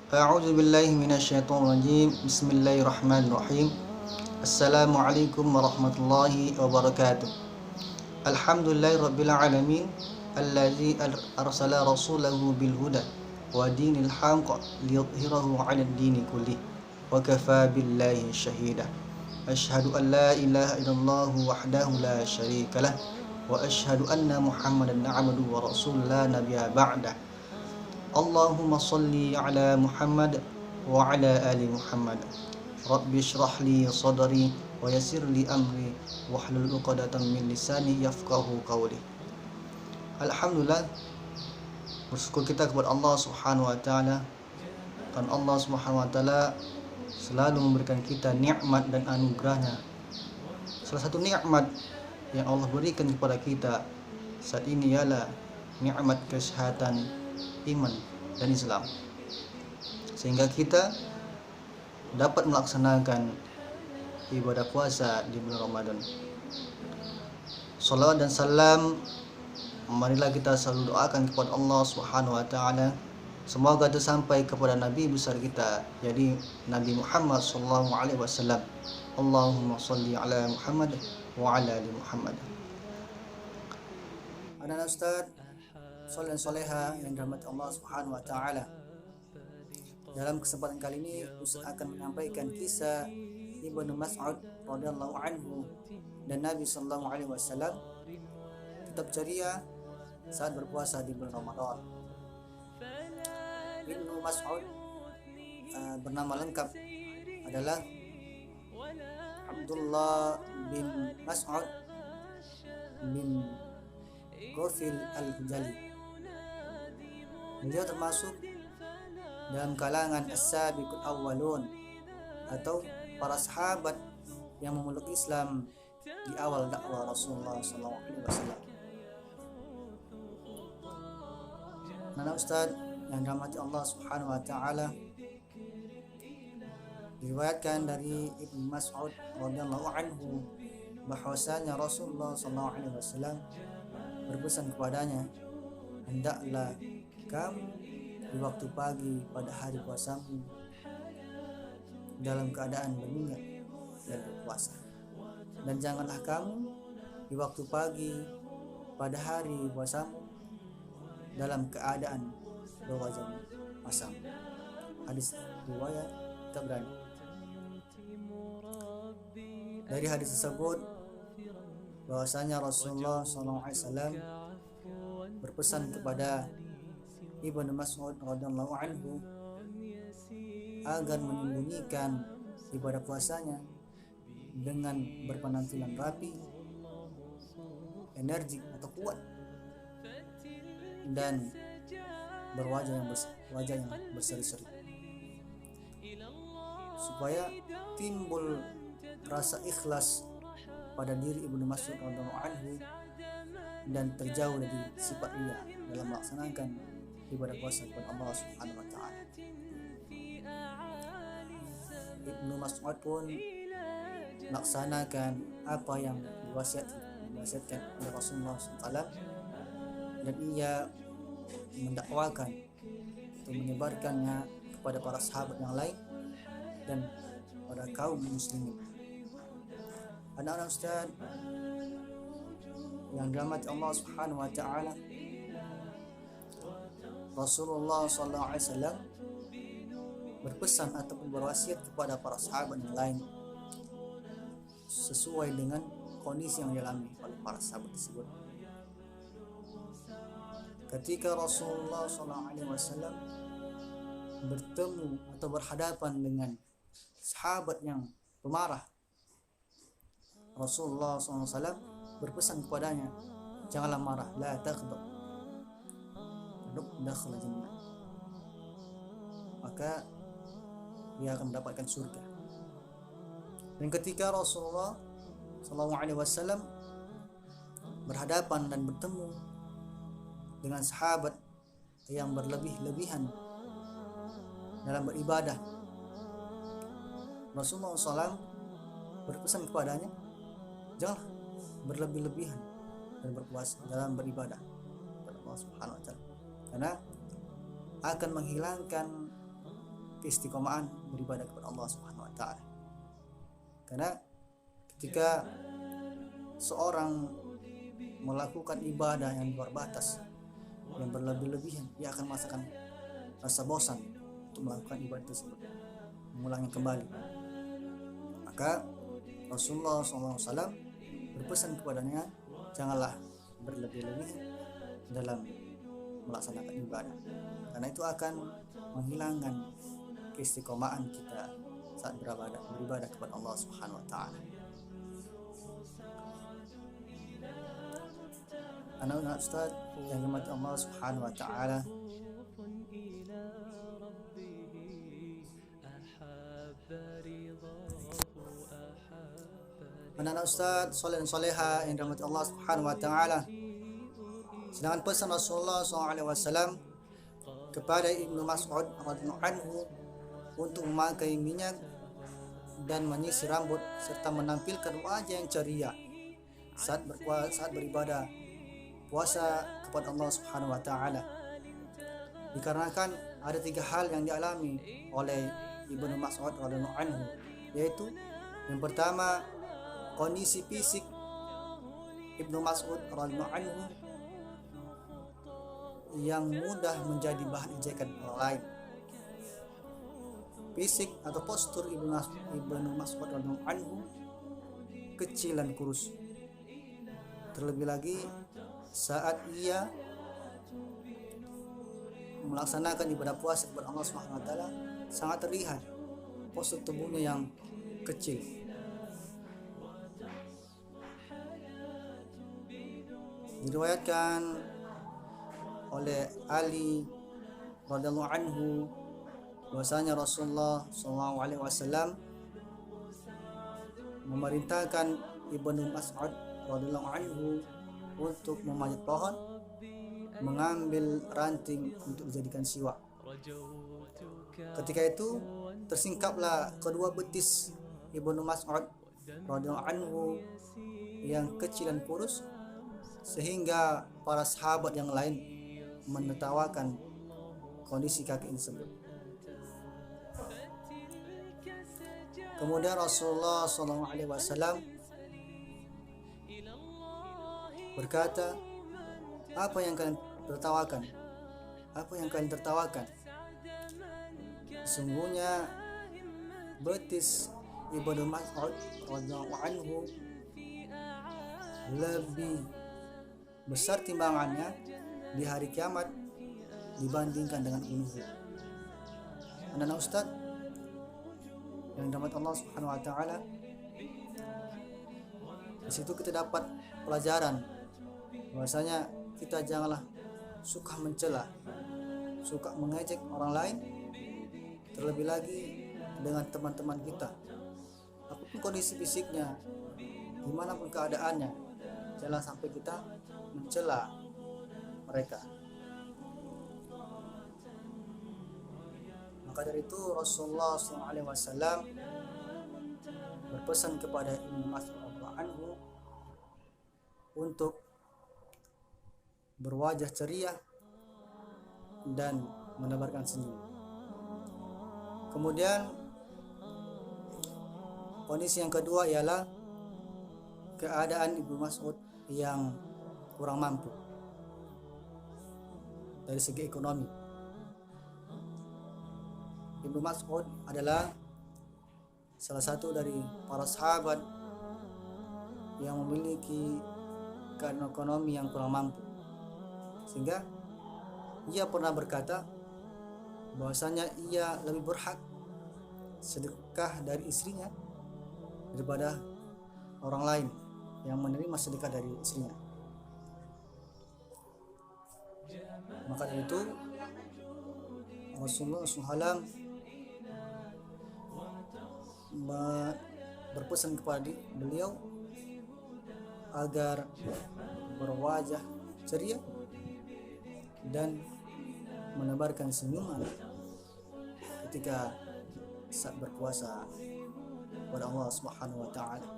A'udzu billahi minasyaitonir rajim. Bismillahirrahmanirrahim. Assalamualaikum warahmatullahi wabarakatuh. Alhamdulillahirabbil alamin allazi arsala rasulahu bil huda wa dinil haqq liyudhhirahu 'alad dini kullih wa kafa billahi syahida. Asyhadu an la ilaha illallah wahdahu la syarikalah wa asyhadu anna Muhammadan 'abduhu wa rasuluhu la nabiyya ba'da. Allahumma salli ala Muhammad wa ala ali Muhammad. Rabbi shrah li sadri wa yassir li amri wahlul 'uqdatam min lisani yafqahu qawli. Alhamdulillah, bersyukur kita kepada Allah Subhanahu wa taala. Dan Allah Subhanahu wa taala selalu memberikan kita nikmat dan anugerahnya. Salah satu nikmat yang Allah berikan kepada kita saat ini ialah nikmat kesehatan, iman dan Islam, sehingga kita dapat melaksanakan ibadah puasa di bulan Ramadan. Salawat dan salam marilah kita selalu doakan kepada Allah Subhanahu wa taala, semoga itu sampai kepada Nabi besar kita, jadi Nabi Muhammad sallallahu alaihi wasallam. Allahumma shalli ala Muhammad wa ala ali Muhammad. Anak Ustaz Soleh dan soleha yang dirahmati Allah Subhanahu wa taala. Dalam kesempatan kali ini Ustaz akan menyampaikan kisah Ibnu Mas'ud radhiyallahu anhu dan Nabi sallallahu alaihi wasallam tetap ceria saat berpuasa di bulan Ramadan. Ibnu Mas'ud bernama lengkap adalah Abdullah bin Mas'ud bin Ghafil al-Hujali. Beliau termasuk dalam kalangan as-sabiqul awwalun atau para sahabat yang memeluk Islam di awal dakwah Rasulullah SAW. Nana Ustaz yang dirahmati Allah Subhanahu wa taala, diriwayatkan dari Ibnu Mas'ud radhiyallahu anhu bahwasanya Rasulullah SAW berpesan kepadanya, hendaklah kamu di waktu pagi pada hari puasamu dalam keadaan berniat dan berpuasa, dan janganlah kamu di waktu pagi pada hari puasamu dalam keadaan berwajah asam. Hadis riwayat Tabrani. Dari hadis tersebut bahwasanya Rasulullah SAW berpesan kepada Ibnu Mas'ud radhiyallahu anhu agar menyembunyikan ibadah puasanya dengan berpenampilan rapi, energik atau kuat, dan berwajah yang berseri-seri, supaya timbul rasa ikhlas pada diri Ibnu Mas'ud radhiyallahu anhu dan terjauh dari sifat ria dalam melaksanakan ibadah puasa kepada Allah Subhanahu wa taala. Ibnu Mas'ud pun melaksanakan apa yang diwasiatkan oleh Rasulullah SAW, dan ia mendakwakan atau menyebarkannya kepada para sahabat yang lain dan pada kaum muslimin. Anak-anak Ustaz yang dirahmati Allah Subhanahu wa taala, Rasulullah SAW berpesan ataupun berwasiat kepada para sahabat yang lain sesuai dengan kondisi yang dialami oleh para sahabat tersebut. Ketika Rasulullah SAW bertemu atau berhadapan dengan sahabat yang pemarah, Rasulullah SAW berpesan kepadanya, janganlah marah, la taghdab, dakhal jannah, maka dia akan mendapatkan surga. Dan ketika Rasulullah SAW berhadapan dan bertemu dengan sahabat yang berlebih-lebihan dalam beribadah, Rasulullah SAW berpesan kepadanya, janganlah berlebih-lebihan dan berpuasa dalam beribadah kepada Allah Subhanahu wa taala, karena akan menghilangkan keistiqomahan beribadah kepada Allah Subhanahu wa taala. Karena ketika seorang melakukan ibadah yang luar batas, yang berlebih-lebihan, dia akan merasakan rasa bosan untuk melakukan ibadah tersebut, mengulangnya kembali. Maka Rasulullah SAW berpesan kepadanya, janganlah berlebih-lebihan dalam melaksanakan ibadah, karena itu akan menghilangkan keistiqomahan kita saat beribadah kepada Allah Subhanahu wa taala. Anak-anak Ustaz yang dirahmati Allah Subhanahu wa taala, anak-anak Ustaz soleh dan soleha yang dirahmati Allah Subhanahu wa taala, sedangkan pesan Rasulullah SAW kepada Ibnu Mas'ud radhiyallahu anhu untuk memakai minyak dan menyisir rambut serta menampilkan wajah yang ceria saat beribadah puasa kepada Allah Subhanahu wa taala. Dikarenakan ada 3 hal yang dialami oleh Ibnu Mas'ud radhiyallahu anhu, yaitu yang pertama, kondisi fisik Ibnu Mas'ud radhiyallahu anhu yang mudah menjadi bahan ejekan orang lain. Fisik atau postur Ibnu Mas'ud radhiyallahu anhu kecil dan kurus. Terlebih lagi saat ia melaksanakan ibadah puasa kepada Allah Subhanahu wa taala, sangat terlihat postur tubuhnya yang kecil. Diriwayatkan oleh Ali radhiyallahu anhu bahwasanya Rasulullah SAW memerintahkan Ibnu Mas'ud radhiyallahu anhu untuk memanjat pohon, mengambil ranting untuk dijadikan siwak. Ketika itu tersingkaplah kedua betis Ibnu Mas'ud radhiyallahu anhu yang kecil dan kurus, sehingga para sahabat yang lain menertawakan kondisi kaki tersebut. Kemudian Rasulullah SAW berkata, apa yang kalian tertawakan? Apa yang kalian tertawakan? Sesungguhnya betis Ibnu Mas'ud radhiyallahu anhu lebih besar timbangannya di hari kiamat dibandingkan dengan Uhud. Anak-anak Ustaz yang dirahmati Allah Subhanahu wa taala, di situ kita dapat pelajaran bahwasanya kita janganlah suka mencela, suka mengejek orang lain, terlebih lagi dengan teman-teman kita. Apapun kondisi fisiknya, dimanapun keadaannya, jangan sampai kita mencela mereka. Maka dari itu Rasulullah SAW berpesan kepada Ibnu Mas'ud radhiyallahu anhu untuk berwajah ceria dan menebarkan senyum. Kemudian kondisi yang kedua ialah keadaan Ibnu Mas'ud yang kurang mampu dari segi ekonomi. Ibnu Mas'ud adalah salah satu dari para sahabat yang memiliki keadaan ekonomi yang kurang mampu, sehingga ia pernah berkata bahwasanya ia lebih berhak sedekah dari istrinya daripada orang lain yang menerima sedekah dari istrinya. Maka dari itu Rasulullah SAW berpesan kepada beliau agar berwajah ceria dan menebarkan senyuman ketika saat berpuasa kepada Allah Subhanahu wa taala.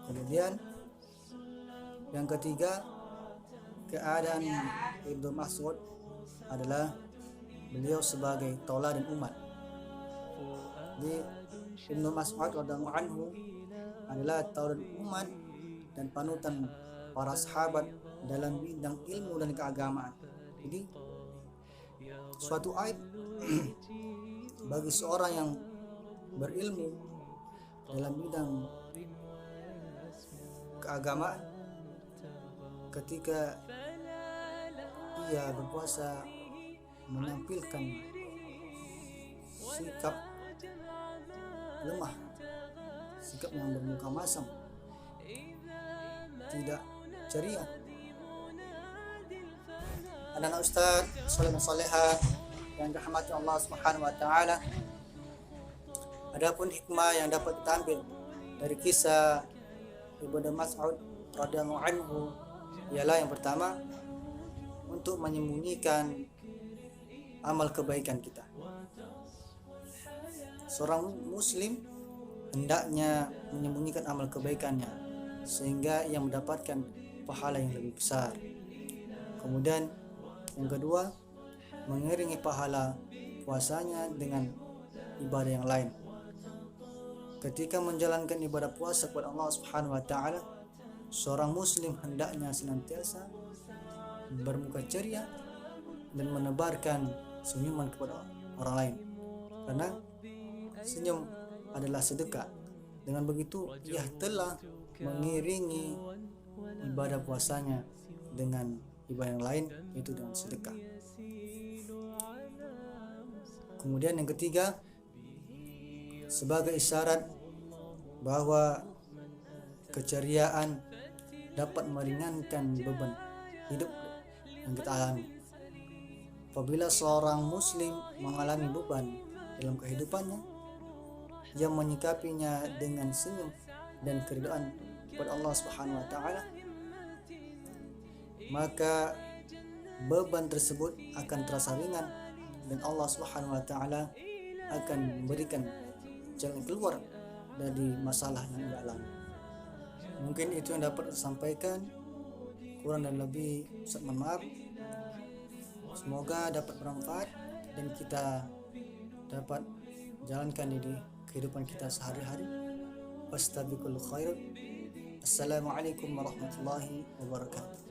Kemudian yang ketiga, keadaan Ibnu Mas'ud adalah beliau sebagai tauladan umat. Jadi Ibnu Mas'ud radhiyallahu anhu adalah tauladan umat dan panutan para sahabat dalam bidang ilmu dan keagamaan. Jadi suatu aib bagi seorang yang berilmu dalam bidang keagamaan ketika ia berpuasa menampilkan sikap lemah, sikap yang bermuka masam, tidak ceria. Anak-anak Ustaz Saleh Saleha yang dirahmati Allah Subhanahu wa taala, adapun hikmah yang dapat kita ambil dari kisah Ibnu Mas'ud radhiyallahu anhu ialah yang pertama, untuk menyembunyikan amal kebaikan kita. Seorang muslim hendaknya menyembunyikan amal kebaikannya sehingga ia mendapatkan pahala yang lebih besar. Kemudian yang kedua, mengiringi pahala puasanya dengan ibadah yang lain. Ketika menjalankan ibadah puasa kepada Allah Subhanahu wa taala, seorang muslim hendaknya senantiasa bermuka ceria dan menebarkan senyuman kepada orang lain, karena senyum adalah sedekah. Dengan begitu ia telah mengiringi ibadah puasanya dengan ibadah yang lain, yaitu dengan sedekah. Kemudian yang ketiga, sebagai isyarat bahwa keceriaan dapat meringankan beban hidup yang kita alami. Apabila seorang muslim mengalami beban dalam kehidupannya, ia menyikapinya dengan senyum dan keridhaan kepada Allah Subhanahu wa taala, maka beban tersebut akan terasa ringan dan Allah Subhanahu wa taala akan memberikan jalan keluar dari masalah yang ia alami. Mungkin itu yang dapat saya sampaikan. Kurang dan lebih Ustaz mohon maaf. Semoga dapat bermanfaat dan kita dapat jalankan di kehidupan kita sehari-hari. Wastabiqul khairat. Assalamualaikum warahmatullahi wabarakatuh.